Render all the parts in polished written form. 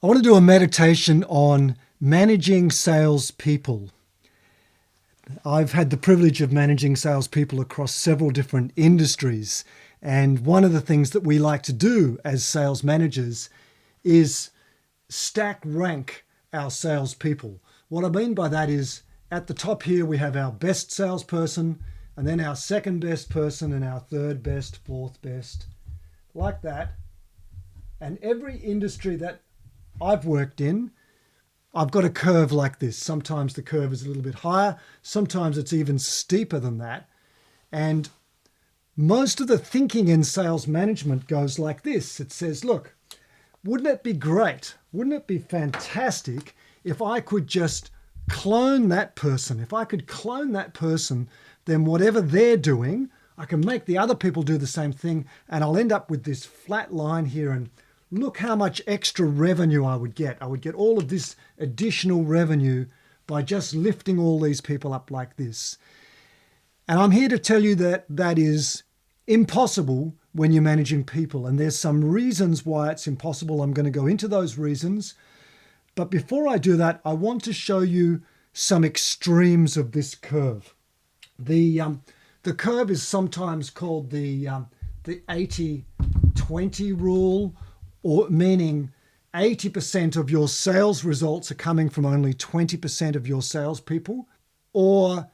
I want to do a meditation on managing salespeople. I've had the privilege of managing salespeople across several different industries. And one of the things that we like to do as sales managers is stack rank our salespeople. What I mean by that is at the top here, we have our best salesperson, and then our second best person, and our third best, fourth best, like that. And every industry that I've worked in, I've got a curve like this. Sometimes the curve is a little bit higher. Sometimes it's even steeper than that. And most of the thinking in sales management goes like this. It says, look, wouldn't it be great? Wouldn't it be fantastic if I could just clone that person? If I could clone that person, then whatever they're doing, I can make the other people do the same thing. And I'll end up with this flat line here, and look how much extra revenue I would get. I would get all of this additional revenue by just lifting all these people up like this. And I'm here to tell you that that is impossible when you're managing people. And there's some reasons why it's impossible. I'm going to go into those reasons. But before I do that, I want to show you some extremes of this curve. The curve is sometimes called the 80-20 rule, or meaning 80% of your sales results are coming from only 20% of your salespeople, or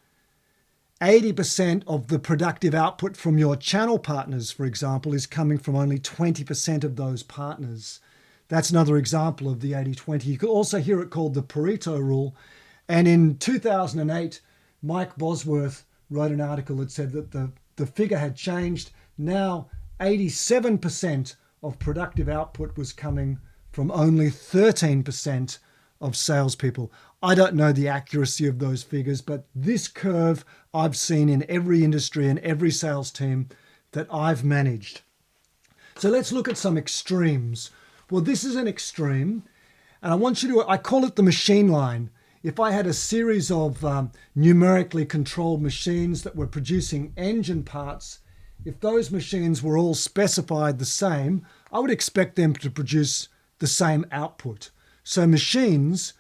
80% of the productive output from your channel partners, for example, is coming from only 20% of those partners. That's another example of the 80-20. You could also hear it called the Pareto rule. And in 2008, Mike Bosworth wrote an article that said that the figure had changed. Now 87% of productive output was coming from only 13% of salespeople. I don't know the accuracy of those figures, but this curve I've seen in every industry and every sales team that I've managed. So let's look at some extremes. Well, this is an extreme, and I call it the machine line. If I had a series of numerically controlled machines that were producing engine parts, if those machines were all specified the same, I would expect them to produce the same output. So machines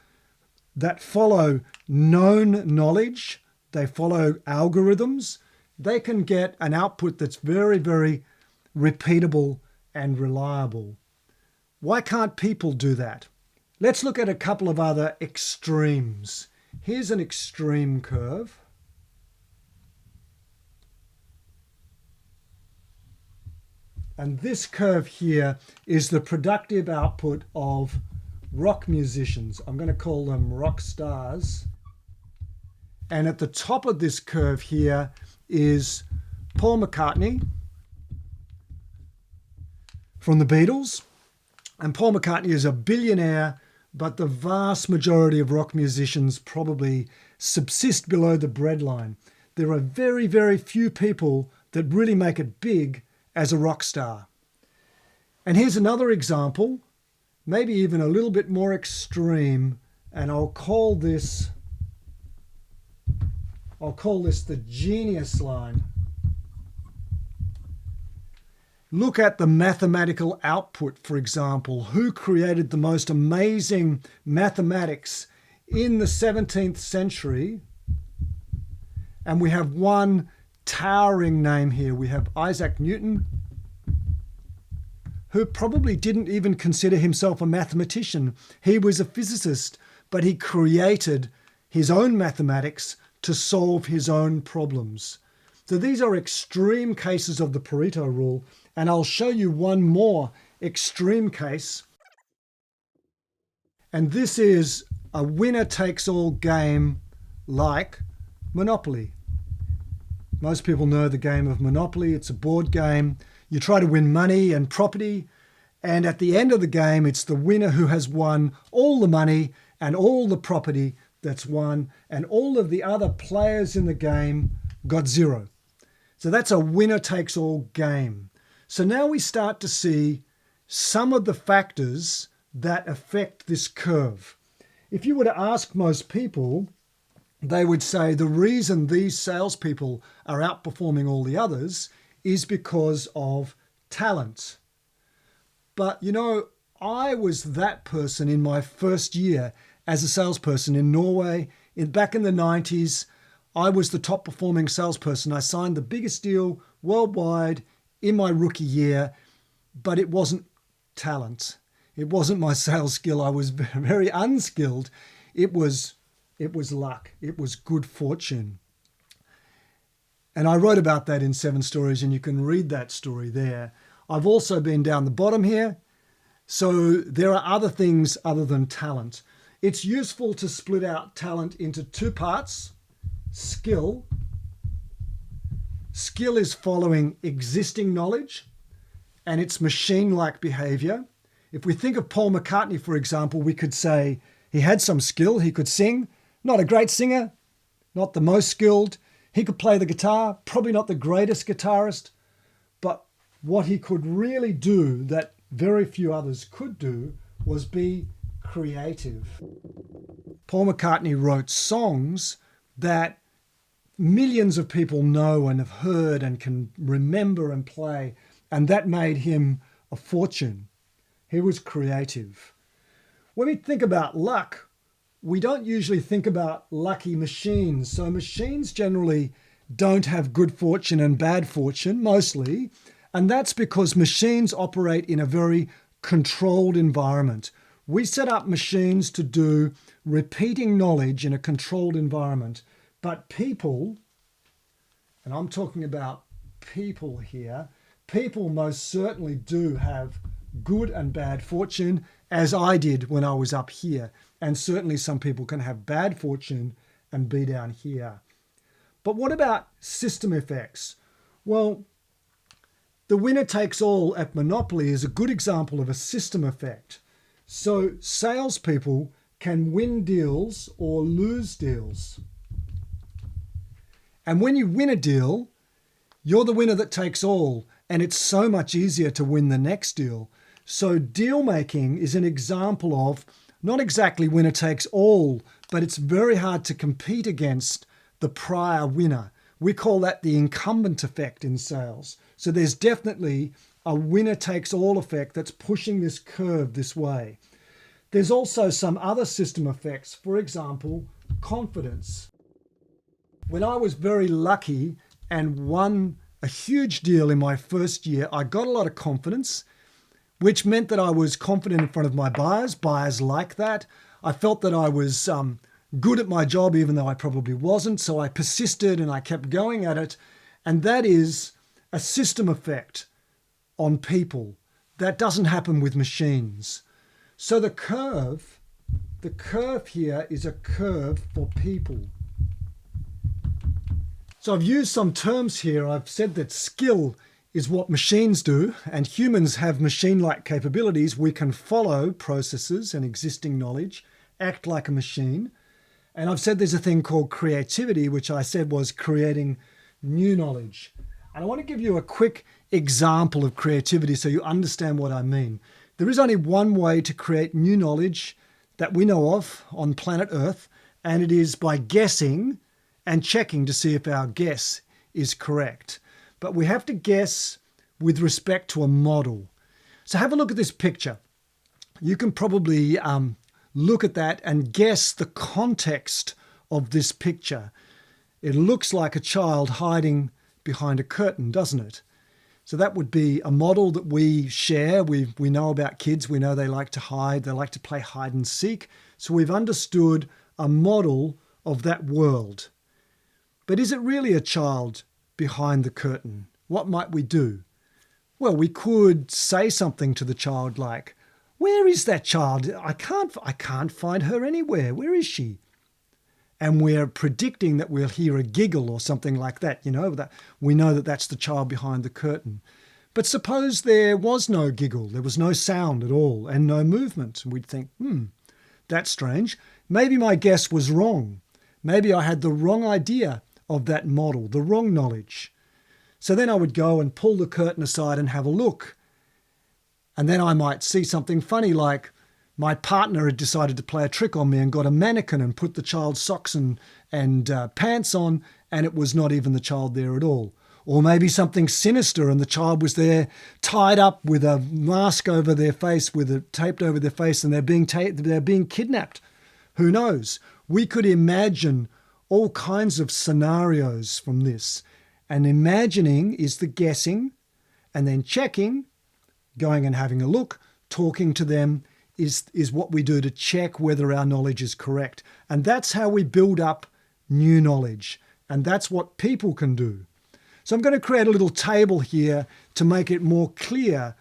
that follow known knowledge, they follow algorithms, they can get an output that's very, very repeatable and reliable. Why can't people do that? Let's look at a couple of other extremes. Here's an extreme curve. And this curve here is the productive output of rock musicians. I'm going to call them rock stars. And at the top of this curve here is Paul McCartney from the Beatles. And Paul McCartney is a billionaire, but the vast majority of rock musicians probably subsist below the breadline. There are very, very few people that really make it big as a rock star. And here's another example, maybe even a little bit more extreme, and I'll call this the genius line. Look at the mathematical output, for example. Who created the most amazing mathematics in the 17th century? And we have one towering name here. We have Isaac Newton, who probably didn't even consider himself a mathematician. He was a physicist, but he created his own mathematics to solve his own problems. So these are extreme cases of the Pareto rule, and I'll show you one more extreme case. And this is a winner-takes-all game like Monopoly. Most people know the game of Monopoly. It's a board game. You try to win money and property, and at the end of the game, it's the winner who has won all the money and all the property that's won, and all of the other players in the game got zero. So that's a winner-takes-all game. So now we start to see some of the factors that affect this curve. If you were to ask most people, they would say the reason these salespeople are outperforming all the others is because of talent. But, you know, I was that person in my first year as a salesperson in Norway. Back in the 90s, I was the top performing salesperson. I signed the biggest deal worldwide in my rookie year, but it wasn't talent. It wasn't my sales skill. I was very unskilled. It was luck. It was good fortune. And I wrote about that in 7 Stories, and you can read that story there. I've also been down the bottom here. So there are other things other than talent. It's useful to split out talent into 2 parts. Skill. Skill is following existing knowledge, and it's machine-like behavior. If we think of Paul McCartney, for example, we could say he had some skill. He could sing. Not a great singer, not the most skilled. He could play the guitar, probably not the greatest guitarist, but what he could really do that very few others could do was be creative. Paul McCartney wrote songs that millions of people know and have heard and can remember and play, and that made him a fortune. He was creative. When we think about luck, we don't usually think about lucky machines. So machines generally don't have good fortune and bad fortune, mostly. And that's because machines operate in a very controlled environment. We set up machines to do repeating knowledge in a controlled environment. But people, and I'm talking about people here, people most certainly do have good and bad fortune, as I did when I was up here. And certainly some people can have bad fortune and be down here. But what about system effects? Well, the winner takes all at Monopoly is a good example of a system effect. So salespeople can win deals or lose deals. And when you win a deal, you're the winner that takes all, and it's so much easier to win the next deal. So deal making is an example of not exactly winner takes all, but it's very hard to compete against the prior winner. We call that the incumbent effect in sales. So there's definitely a winner takes all effect that's pushing this curve this way. There's also some other system effects. For example, confidence. When I was very lucky and won a huge deal in my first year, I got a lot of confidence, which meant that I was confident in front of my buyers. Buyers like that. I felt that I was good at my job, even though I probably wasn't. So I persisted and I kept going at it. And that is a system effect on people. That doesn't happen with machines. So the curve here is a curve for people. So I've used some terms here. I've said that skill is what machines do, and humans have machine-like capabilities. We can follow processes and existing knowledge, act like a machine. And I've said there's a thing called creativity, which I said was creating new knowledge. And I want to give you a quick example of creativity so you understand what I mean. There is only one way to create new knowledge that we know of on planet Earth, and it is by guessing and checking to see if our guess is correct. But we have to guess with respect to a model. So have a look at this picture. You can probably look at that and guess the context of this picture. It looks like a child hiding behind a curtain, doesn't it? So that would be a model that we share. We know about kids. We know they like to hide. They like to play hide and seek. So we've understood a model of that world. But is it really a child behind the curtain? What might we do? Well, we could say something to the child like, "Where is that child? I can't find her anywhere. Where is she?" And we're predicting that we'll hear a giggle or something like that, that we know that that's the child behind the curtain. But suppose there was no giggle, there was no sound at all and no movement. And we'd think, that's strange. Maybe my guess was wrong. Maybe I had the wrong idea of that model, the wrong knowledge. So then I would go and pull the curtain aside and have a look. And then I might see something funny like my partner had decided to play a trick on me and got a mannequin and put the child's socks and pants on, and it was not even the child there at all. or maybe something sinister and the child was there tied up with a mask over their face, with it taped over their face, and they're being kidnapped. Who knows? We could imagine all kinds of scenarios from this. And imagining is the guessing, and then checking, going and having a look, talking to them is what we do to check whether our knowledge is correct. And that's how we build up new knowledge. And that's what people can do. So I'm going to create a little table here to make it more clear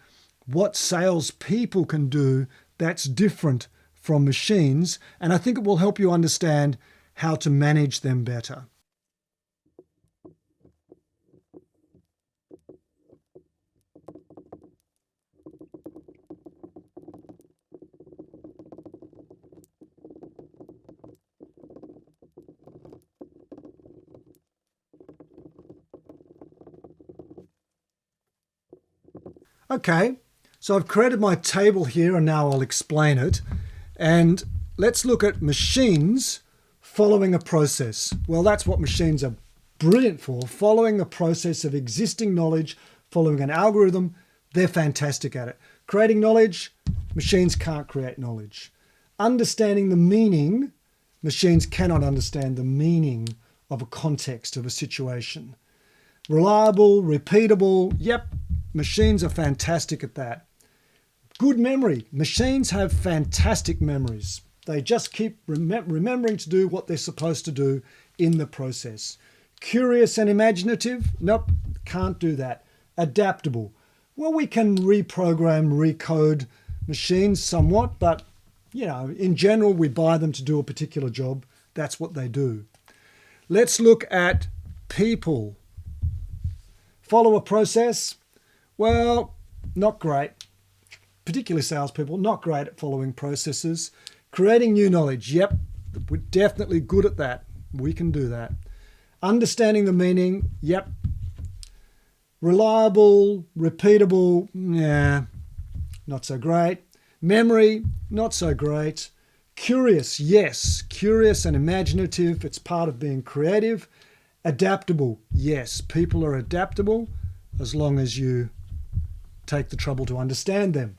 what salespeople can do that's different from machines. And I think it will help you understand how to manage them better. Okay, so I've created my table here and now I'll explain it. And let's look at machines following a process. Well, that's what machines are brilliant for, following a process of existing knowledge, following an algorithm. They're fantastic at it. Creating knowledge, machines can't create knowledge. Understanding the meaning, machines cannot understand the meaning of a context, of a situation. Reliable, repeatable, yep, machines are fantastic at that. Good memory. Machines have fantastic memories. They just keep remembering to do what they're supposed to do in the process. Curious and imaginative? Nope, can't do that. Adaptable. Well, we can reprogram, recode machines somewhat, but in general, we buy them to do a particular job. That's what they do. Let's look at people. Follow a process? Well, not great. Particularly salespeople, not great at following processes. Creating new knowledge, yep, we're definitely good at that. We can do that. Understanding the meaning, yep. Reliable, repeatable, yeah, not so great. Memory, not so great. Curious, yes. Curious and imaginative, it's part of being creative. Adaptable, yes. People are adaptable as long as you take the trouble to understand them.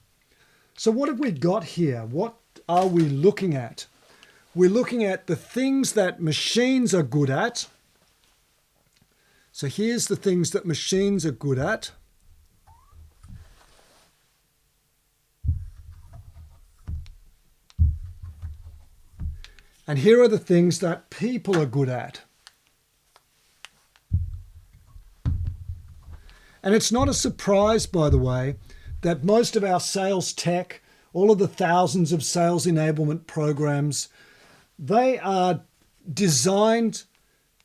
So what have we got here? What are we looking at? We're looking at the things that machines are good at. So here's the things that machines are good at. And here are the things that people are good at. And it's not a surprise, by the way, that most of our sales tech, all of the thousands of sales enablement programs, they are designed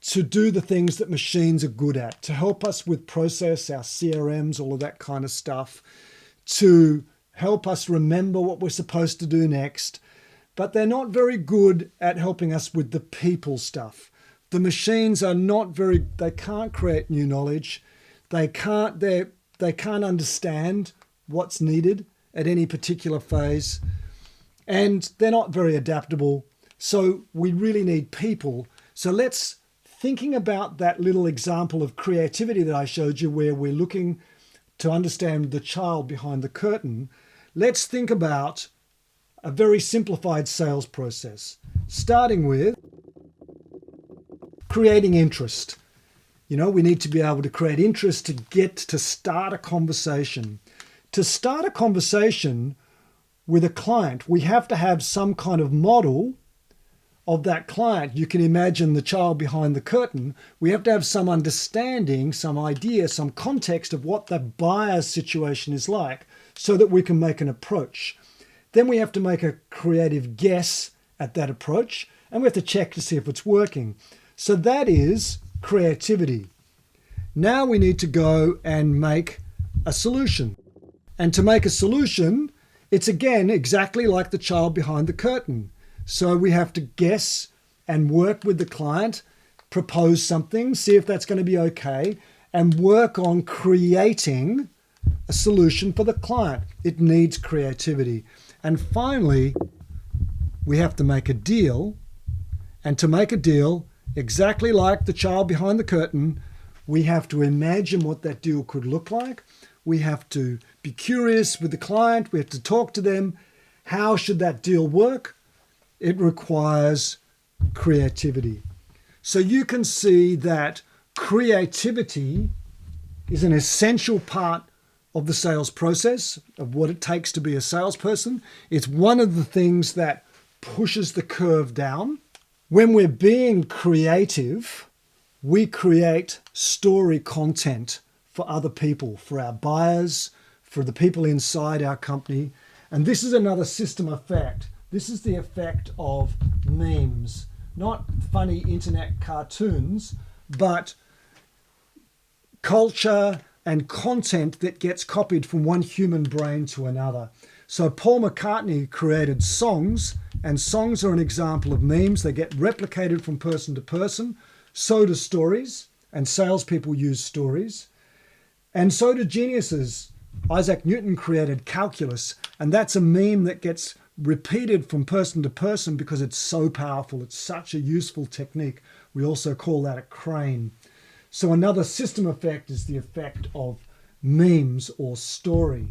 to do the things that machines are good at, to help us with process, our CRMs, all of that kind of stuff, to help us remember what we're supposed to do next. But they're not very good at helping us with the people stuff. The machines are not very, they can't create new knowledge. They can't understand what's needed at any particular phase. And they're not very adaptable. So we really need people. So let's, thinking about that little example of creativity that I showed you where we're looking to understand the child behind the curtain, let's think about a very simplified sales process, starting with creating interest. We need to be able to create interest to start a conversation. To start a conversation with a client, we have to have some kind of model of that client. You can imagine the child behind the curtain. We have to have some understanding, some idea, some context of what the buyer's situation is like so that we can make an approach. Then we have to make a creative guess at that approach, and we have to check to see if it's working. So that is creativity. Now we need to go and make a solution. And to make a solution, it's again exactly like the child behind the curtain. So we have to guess and work with the client, propose something, see if that's going to be okay, and work on creating a solution for the client. It needs creativity. And finally, we have to make a deal. And to make a deal, exactly like the child behind the curtain, We have to imagine what that deal could look like. We have to be curious with the client. We have to talk to them. How should that deal work? It requires creativity. So you can see that creativity is an essential part of the sales process, of what it takes to be a salesperson. It's one of the things that pushes the curve down. When we're being creative, we create story content for other people, for our buyers, for the people inside our company. And this is another system effect. This is the effect of memes, not funny internet cartoons, but culture and content that gets copied from one human brain to another. So Paul McCartney created songs, and songs are an example of memes. They get replicated from person to person. So do stories, and salespeople use stories. And so do geniuses. Isaac Newton created calculus, and that's a meme that gets repeated from person to person because it's so powerful. It's such a useful technique. We also call that a crane. So another system effect is the effect of memes or story.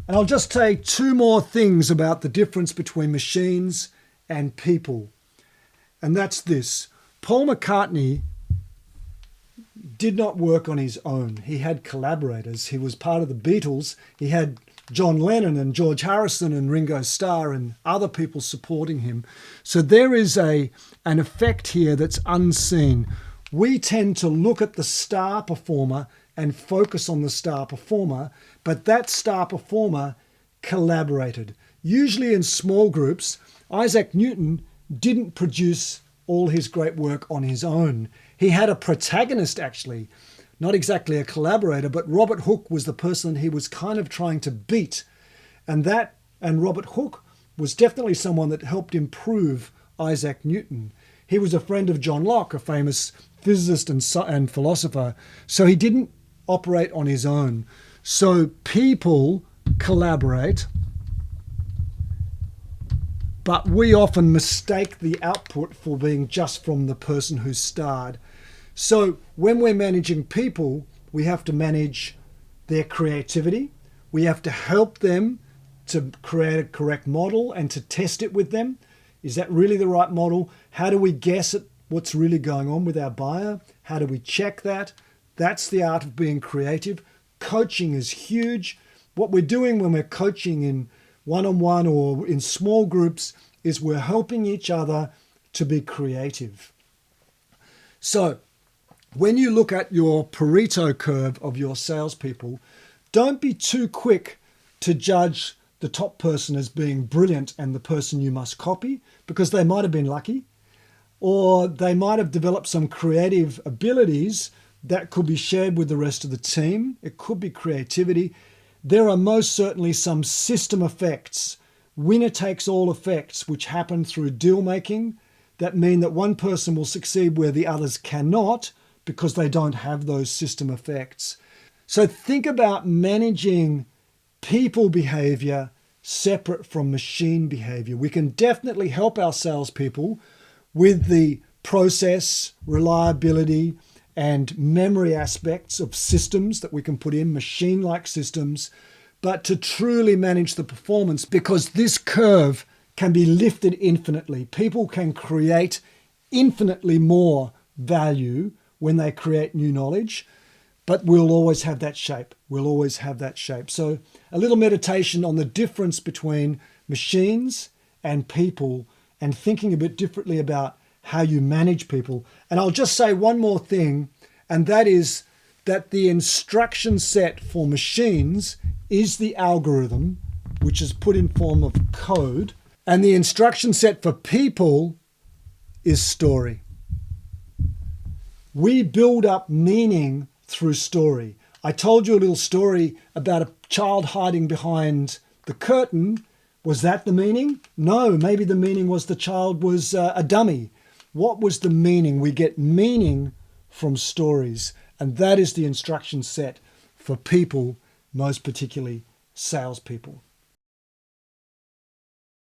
And I'll just say two more things about the difference between machines and people. And that's this. Paul McCartney did not work on his own. He had collaborators. He was part of the Beatles. He had John Lennon and George Harrison and Ringo Starr and other people supporting him. So there is an effect here that's unseen. We tend to look at the star performer and focus on the star performer, but that star performer collaborated. Usually in small groups, Isaac Newton didn't produce all his great work on his own. He had a protagonist, actually, not exactly a collaborator, but Robert Hooke was the person he was kind of trying to beat. And Robert Hooke was definitely someone that helped improve Isaac Newton. He was a friend of John Locke, a famous physicist and philosopher. So he didn't operate on his own. So people collaborate, but we often mistake the output for being just from the person who starred. So when we're managing people, we have to manage their creativity. We have to help them to create a correct model and to test it with them. Is that really the right model? How do we guess at what's really going on with our buyer? How do we check that? That's the art of being creative. Coaching is huge. What we're doing when we're coaching in one-on-one or in small groups is we're helping each other to be creative. So when you look at your Pareto curve of your salespeople, don't be too quick to judge the top person as being brilliant and the person you must copy, because they might have been lucky, or they might have developed some creative abilities that could be shared with the rest of the team. It could be creativity. There are most certainly some system effects, winner-takes-all effects, which happen through deal making that mean that one person will succeed where the others cannot because they don't have those system effects. So think about managing people behavior separate from machine behavior. We can definitely help our salespeople with the process, reliability, and memory aspects of systems that we can put in, machine-like systems, but to truly manage the performance, because this curve can be lifted infinitely. People can create infinitely more value when they create new knowledge, but we'll always have that shape. We'll always have that shape. So a little meditation on the difference between machines and people, and thinking a bit differently about how you manage people. And I'll just say one more thing, and that is that the instruction set for machines is the algorithm, which is put in form of code, and the instruction set for people is story. We build up meaning through story. I told you a little story about a child hiding behind the curtain. Was that the meaning? No, maybe the meaning was the child was a dummy. What was the meaning? We get meaning from stories, and that is the instruction set for people, most particularly salespeople.